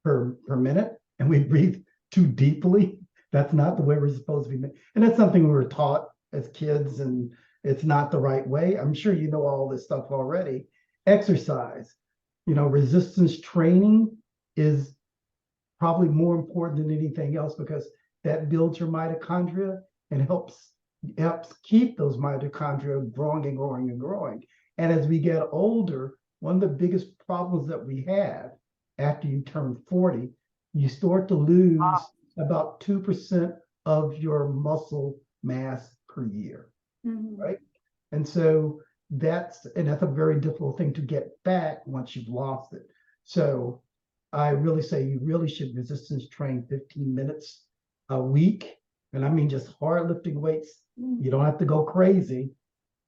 per minute, and we breathe too deeply. That's not the way we're supposed to be. And that's something we were taught as kids, and it's not the right way. I'm sure you know all this stuff already. Exercise, resistance training is probably more important than anything else, because that builds your mitochondria and helps keep those mitochondria growing and growing and growing. And as we get older, one of the biggest problems that we have after you turn 40, you start to lose about 2% of your muscle mass per year, right? And so that's a very difficult thing to get back once you've lost it. So I really say you really should resistance train 15 minutes a week. And I mean, just hard lifting weights. You don't have to go crazy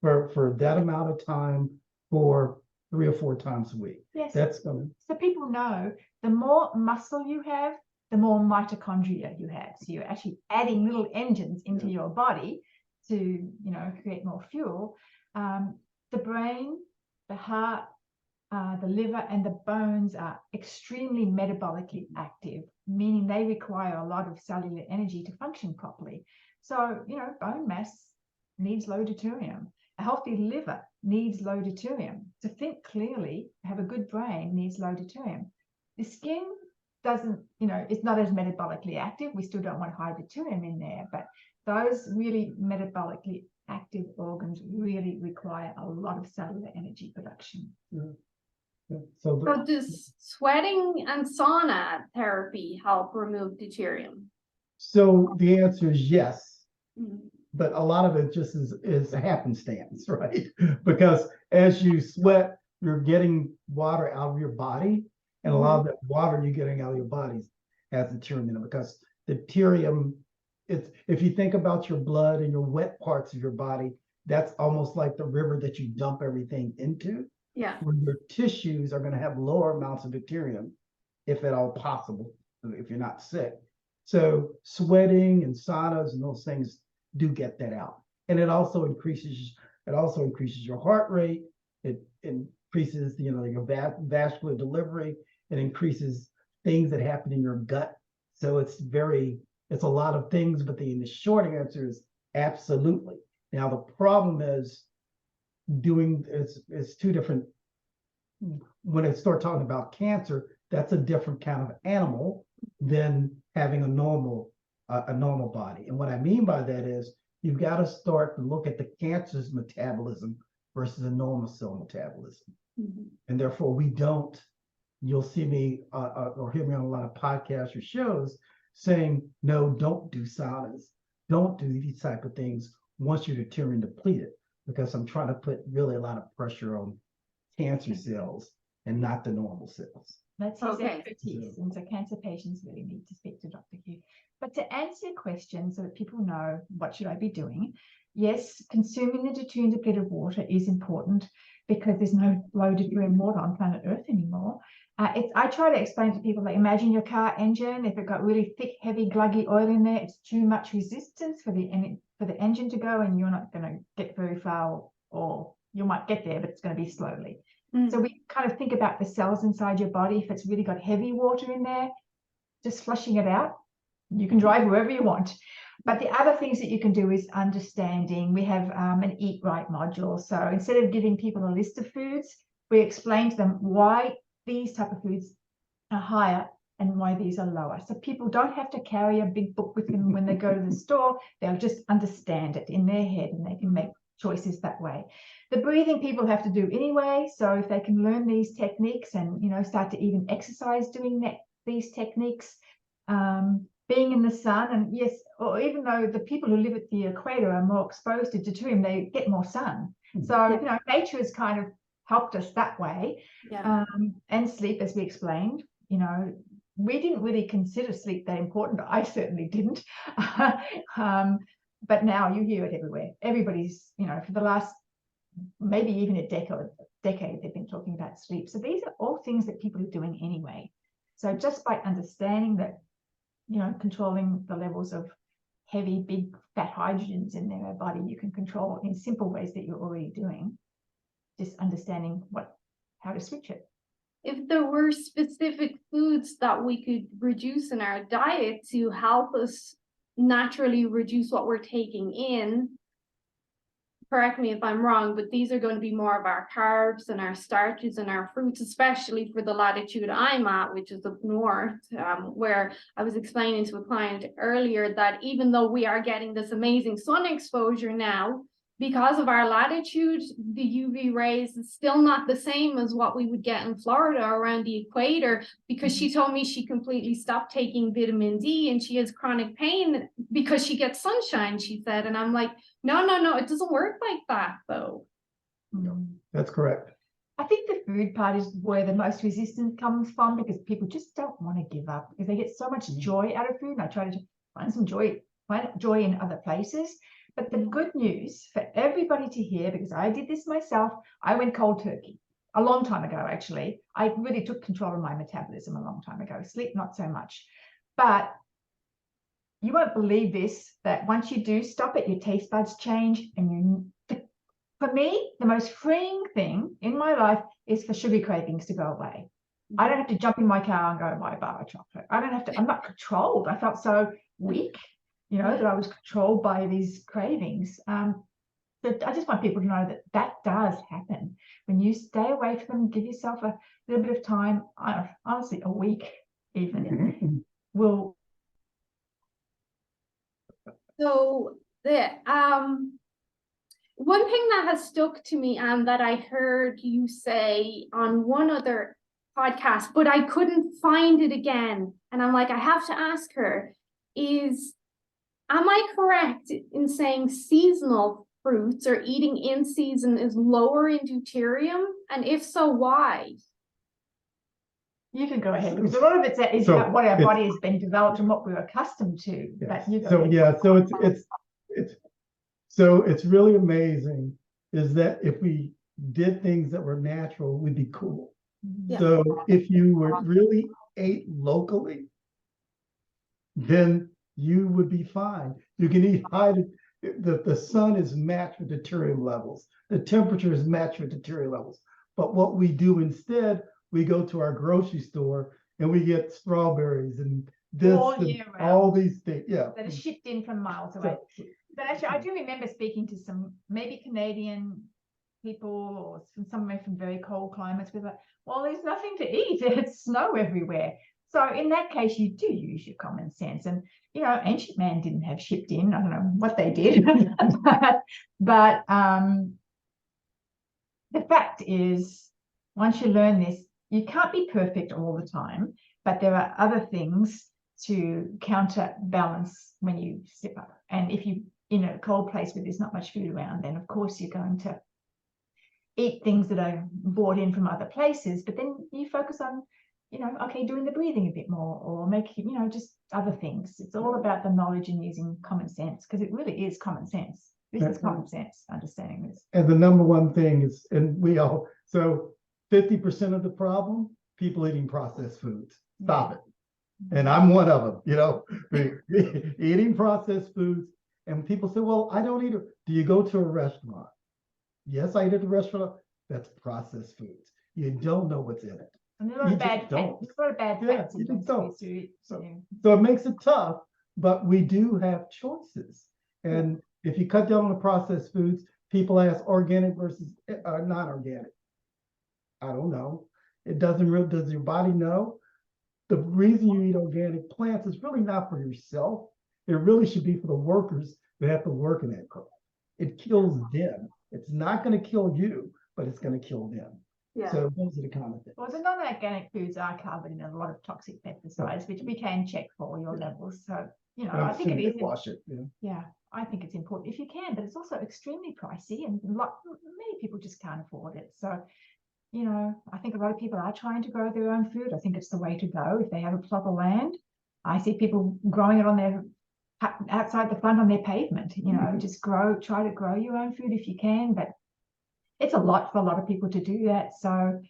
for that amount of time for 3 or 4 times a week. Yes. That's going to. So people know the more muscle you have, the more mitochondria you have. So you're actually adding little engines into your body to, create more fuel. The brain, the heart, the liver, and the bones are extremely metabolically active, meaning they require a lot of cellular energy to function properly. So, bone mass needs low deuterium. A healthy liver needs low deuterium. To think clearly, have a good brain needs low deuterium. The skin doesn't, it's not as metabolically active. We still don't want high deuterium in there, but those really metabolically active organs really require a lot of cellular energy production. So does sweating and sauna therapy help remove deuterium? So the answer is yes. Mhm. But a lot of it just is a happenstance, right? Because as you sweat, you're getting water out of your body, and a lot of that water you're getting out of your body has deuterium in it, because the deuterium, it's, if you think about your blood and your wet parts of your body, that's almost like the river that you dump everything into. Yeah. Where your tissues are going to have lower amounts of deuterium, if at all possible, if you're not sick. So sweating and saunas and those things do get that out. And it also increases your heart rate. It increases, your vascular delivery. It increases things that happen in your gut. So it's a lot of things, but the short answer is absolutely. Now the problem is it's two different. When I start talking about cancer, that's a different kind of animal than having a normal body. And what I mean by that is you've got to start to look at the cancer's metabolism versus a normal cell metabolism. And therefore you'll see me or hear me on a lot of podcasts or shows saying, no, don't do saunas, don't do these type of things once you're deuterium depleted, because I'm trying to put really a lot of pressure on cancer cells and not the normal cells. That's his expertise. And so cancer patients really need to speak to Dr. Hugh. But to answer your question so that people know what should I be doing, yes, consuming the deuterium depleted water is important because there's no low deuterium water on planet Earth anymore. I try to explain to people, like, imagine your car engine. If it got really thick, heavy, gluggy oil in there, it's too much resistance for the engine to go, and you're not going to get very far, or you might get there, but it's going to be slowly. So we kind of think about the cells inside your body. If it's really got heavy water in there, just flushing it out. You can drive wherever you want. But the other things that you can do is understanding. We have an Eat Right module. So instead of giving people a list of foods, we explain to them why these type of foods are higher and why these are lower. So people don't have to carry a big book with them when they go to the store. They'll just understand it in their head, and they can make choices that way. The breathing people have to do anyway. So if they can learn these techniques and, start to even exercise doing these techniques, being in the sun, and yes, or even though the people who live at the equator are more exposed to deuterium, they get more sun. So, nature has kind of helped us that way. And sleep, as we explained, we didn't really consider sleep that important. I certainly didn't. But now you hear it everywhere. Everybody's, for the last maybe even a decade, they've been talking about sleep. So these are all things that people are doing anyway. So just by understanding that, controlling the levels of heavy, big, fat hydrogens in their body, you can control in simple ways that you're already doing. Just understanding how to switch it. If there were specific foods that we could reduce in our diet to help us naturally reduce what we're taking in, correct me if I'm wrong, but these are going to be more of our carbs and our starches and our fruits, especially for the latitude I'm at, which is up north, where I was explaining to a client earlier that even though we are getting this amazing sun exposure now, because of our latitude, the UV rays is still not the same as what we would get in Florida around the equator, because she told me she completely stopped taking vitamin D and she has chronic pain because she gets sunshine, she said. And I'm like, no, it doesn't work like that, though. That's correct. I think the food part is where the most resistance comes from, because people just don't want to give up because they get so much joy out of food. And I try to find joy in other places. But the good news for everybody to hear, because I did this myself, I went cold turkey a long time ago, actually. I really took control of my metabolism a long time ago. Sleep, not so much. But you won't believe this, that once you do stop it, your taste buds change. And for me, the most freeing thing in my life is for sugar cravings to go away. I don't have to jump in my car and go buy a bar of chocolate. I don't have to, I'm not controlled. I felt so weak, that I was controlled by these cravings. But I just want people to know that that does happen. When you stay away from them, give yourself a little bit of time, honestly, a week even, will. So the one thing that has stuck to me and that I heard you say on one other podcast, but I couldn't find it again, and I'm like, I have to ask her, is, am I correct in saying seasonal fruits or eating in season is lower in deuterium? And if so, why? You can go ahead, because a lot of it's about what our body has been developed and what we're accustomed to. Yes. But you go so ahead. yeah, so it's really amazing is that if we did things that were natural, we'd be cool. Yeah. So if you were really ate locally, then you would be fine. You can eat high. The sun is matched with deuterium levels. The temperature is matched with deuterium levels. But what we do instead, we go to our grocery store and we get strawberries and this and all these things. Yeah. That are shipped in from miles away. But actually, I do remember speaking to some maybe Canadian people or somewhere from very cold climates with like, well, there's nothing to eat. It's snow everywhere. So in that case, you do use your common sense. And, ancient man didn't have shipped in. I don't know what they did. but the fact is, once you learn this, you can't be perfect all the time, but there are other things to counterbalance when you slip up. And if you in a cold place where there's not much food around, then of course you're going to eat things that are brought in from other places, but then you focus on, doing the breathing a bit more or making, just other things. It's all about the knowledge and using common sense, because it really is common sense. This is common sense, understanding this. And the number one thing is, and we all, so 50% of the problem, people eating processed foods. Stop it. And I'm one of them, eating processed foods. And people say, well, I don't eat it. Do you go to a restaurant? Yes, I eat at the restaurant. That's processed foods. You don't know what's in it. And there's a lot of bad fats in things. So it makes it tough, but we do have choices. And if you cut down on the processed foods, people ask organic versus non-organic. I don't know. It doesn't really, does your body know? The reason you eat organic plants is really not for yourself. It really should be for the workers that have to work in that crop. It kills them. It's not going to kill you, but it's going to kill them. Yeah. So those are the kind of things. Well, the non-organic foods are covered in a lot of toxic pesticides, which we can check for your levels. So, I think it is. Wash it. Yeah, I think it's important if you can, but it's also extremely pricey, and many people just can't afford it. So, I think a lot of people are trying to grow their own food. I think it's the way to go if they have a plot of land. I see people growing it on their outside the front on their pavement. Just try to grow your own food if you can, but it's a lot for a lot of people to do that. So,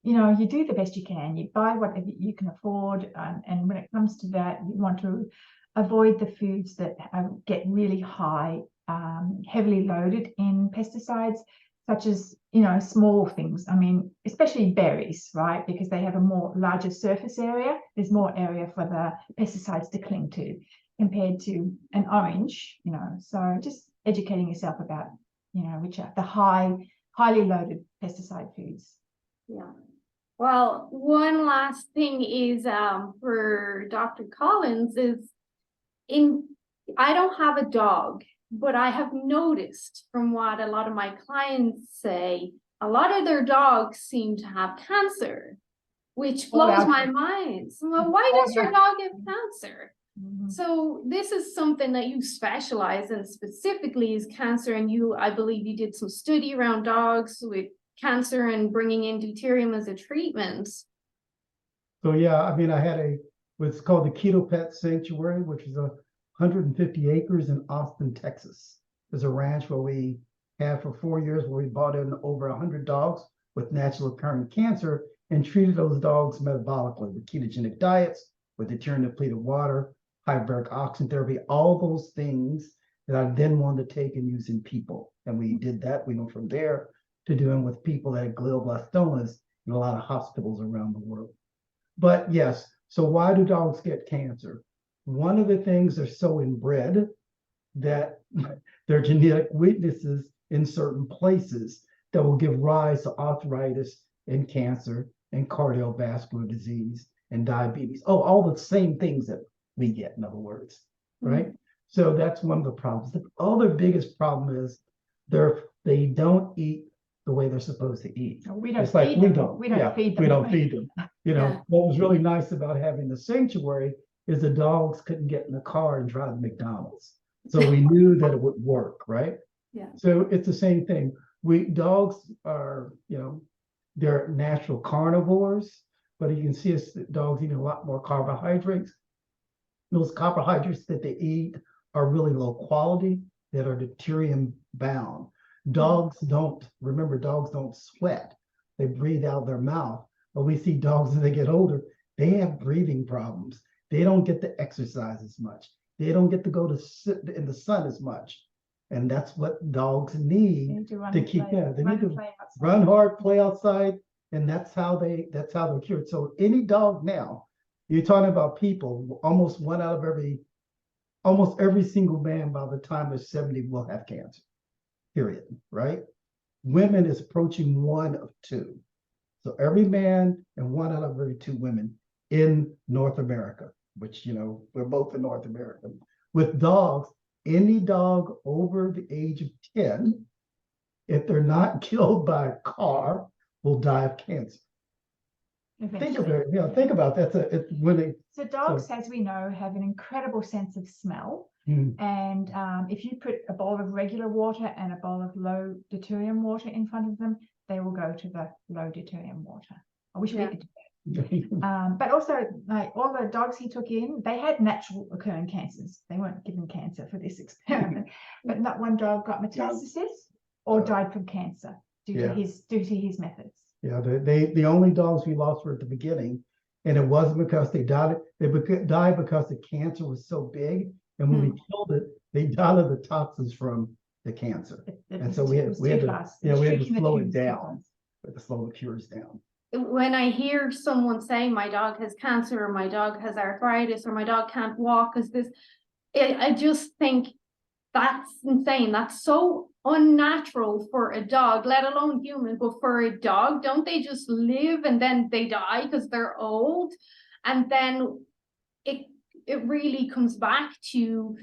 you do the best you can. You buy whatever you can afford, and when it comes to that, you want to avoid the foods that get really high, heavily loaded in pesticides, such as, small things. I mean, especially berries, right? Because they have a larger surface area. There's more area for the pesticides to cling to compared to an orange, So just educating yourself about, which are the highly loaded pesticide foods. Yeah. Well, one last thing is for Dr. Collins is I don't have a dog, but I have noticed from what a lot of my clients say, a lot of their dogs seem to have cancer, which blows my mind. So, well, why does your dog have cancer? Mm-hmm. So this is something that you specialize in specifically is cancer, and I believe you did some study around dogs with cancer and bringing in deuterium as a treatment. So yeah, I mean, I had what's called the Keto Pet Sanctuary, which is 150 acres in Austin, Texas. There's a ranch where we had for 4 years where we brought in over 100 dogs with naturally occurring cancer and treated those dogs metabolically with ketogenic diets, with deuterium depleted water, hyperbaric oxygen therapy, all those things that I then wanted to take and use in people. And we did that. We went from there to doing with people that had glioblastomas in a lot of hospitals around the world. But yes, so why do dogs get cancer? One of the things, they're so inbred that their genetic weaknesses in certain places that will give rise to arthritis and cancer and cardiovascular disease and diabetes. Oh, all the same things that we get, in other words, right? Mm-hmm. So that's one of the problems. The other biggest problem is they don't eat the way they're supposed to eat. No, we don't it's like feed we them. don't. We don't feed them. We don't feed them. You know, Yeah. What was really nice about having the sanctuary is the dogs couldn't get in the car and drive to McDonald's. So we knew that it would work, right? Yeah. So it's the same thing. Dogs are, they're natural carnivores, but you can see dogs eating a lot more carbohydrates. Those carbohydrates that they eat are really low quality, that are deuterium bound. Dogs don't sweat. They breathe out their mouth. But we see dogs as they get older, they have breathing problems. They don't get to exercise as much. They don't get to go to sit in the sun as much. And that's what dogs need to keep them. They need to run hard, play outside, and that's how they're cured. So any dog now, you're talking about people, almost every single man by the time they're 70 will have cancer, period, right? Women is approaching 1 of 2. So every man and 1 out of every 2 women in North America, which, we're both in North America. With dogs, any dog over the age of 10, if they're not killed by a car, will die of cancer. Think of it. Think about that. So dogs, as we know, have an incredible sense of smell. And if you put a bowl of regular water and a bowl of low deuterium water in front of them, they will go to the low deuterium water. I wish we could do that. But also, like all the dogs he took in, they had natural occurring cancers. They weren't given cancer for this experiment. But not one dog got metastasis or died from cancer due to his methods. Yeah, the only dogs we lost were at the beginning, and it wasn't because they died. They died because the cancer was so big, and when we killed it, they died of the toxins from the cancer. And so we had to slow it down. We had to slow the cures down. When I hear someone saying my dog has cancer or my dog has arthritis or my dog can't walk, I just think that's insane. That's so unnatural for a dog, let alone human. But for a dog, don't they just live and then they die because they're old? And then it really comes back to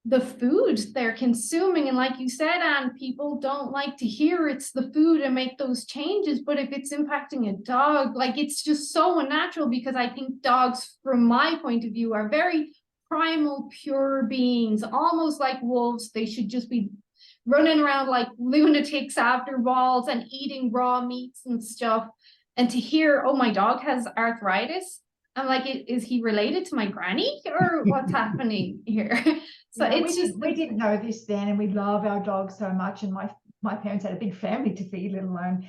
the food they're consuming. And like you said, Anne, people don't like to hear it's the food and make those changes. But if it's impacting a dog, like, it's just so unnatural, because I think dogs, from my point of view, are very primal, pure beings, almost like wolves. They should just be running around like lunatics after balls and eating raw meats and stuff. And to hear, oh, my dog has arthritis, I'm like, is he related to my granny, or what's happening here? So we didn't know this then, and we love our dogs so much. And my parents had a big family to feed, let alone,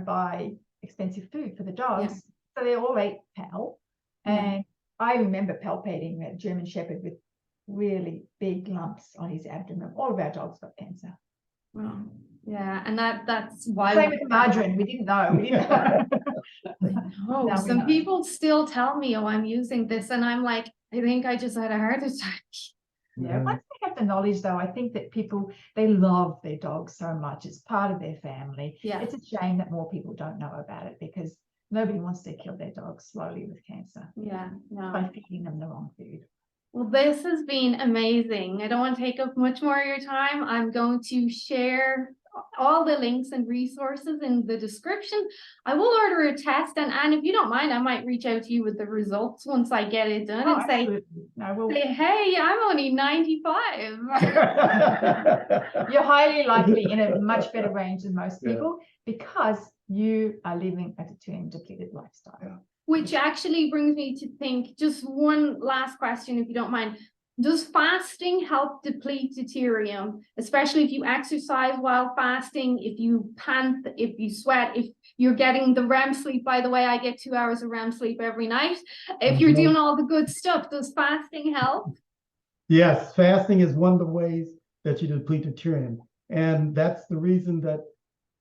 buy expensive food for the dogs. Yeah. So they all ate Pal. And I remember palpating a German Shepherd with really big lumps on his abdomen. All of our dogs got cancer. Wow. Yeah, and that's why. Same with margarine. We didn't know. Some people still tell me, oh, I'm using this, and I'm like, I think I just had a heart attack. Yeah, once they have the knowledge, though, I think that people, they love their dogs so much. It's part of their family. Yeah. It's a shame that more people don't know about it, because nobody wants to kill their dogs slowly with cancer. Yeah, no. By feeding them the wrong food. Well, this has been amazing. I don't want to take up much more of your time. I'm going to share all the links and resources in the description. I will order a test, and Anne, if you don't mind, I might reach out to you with the results once I get it done and say, hey, I'm only 95. You're highly likely in a much better range than most people, because you are living a deuterium depleted lifestyle. Which actually brings me to think, just one last question, if you don't mind. Does fasting help deplete deuterium, especially if you exercise while fasting, if you pant, if you sweat, if you're getting the REM sleep? By the way, I get 2 hours of REM sleep every night. If you're doing all the good stuff, does fasting help? Yes, fasting is one of the ways that you deplete deuterium. And that's the reason that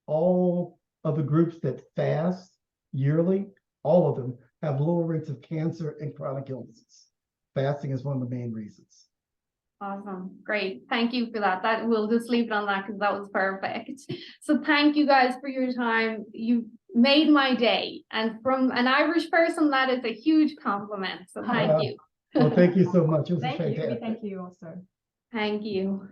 all of the groups that fast yearly, all of them have lower rates of cancer and chronic illnesses. Fasting is one of the main reasons. Awesome. Great. Thank you for that. We'll just leave it on that because that was perfect. So thank you guys for your time. You made my day. And from an Irish person, that is a huge compliment. So thank you. Well, thank you so much. It was Thank you. fantastic. Thank you also. Thank you.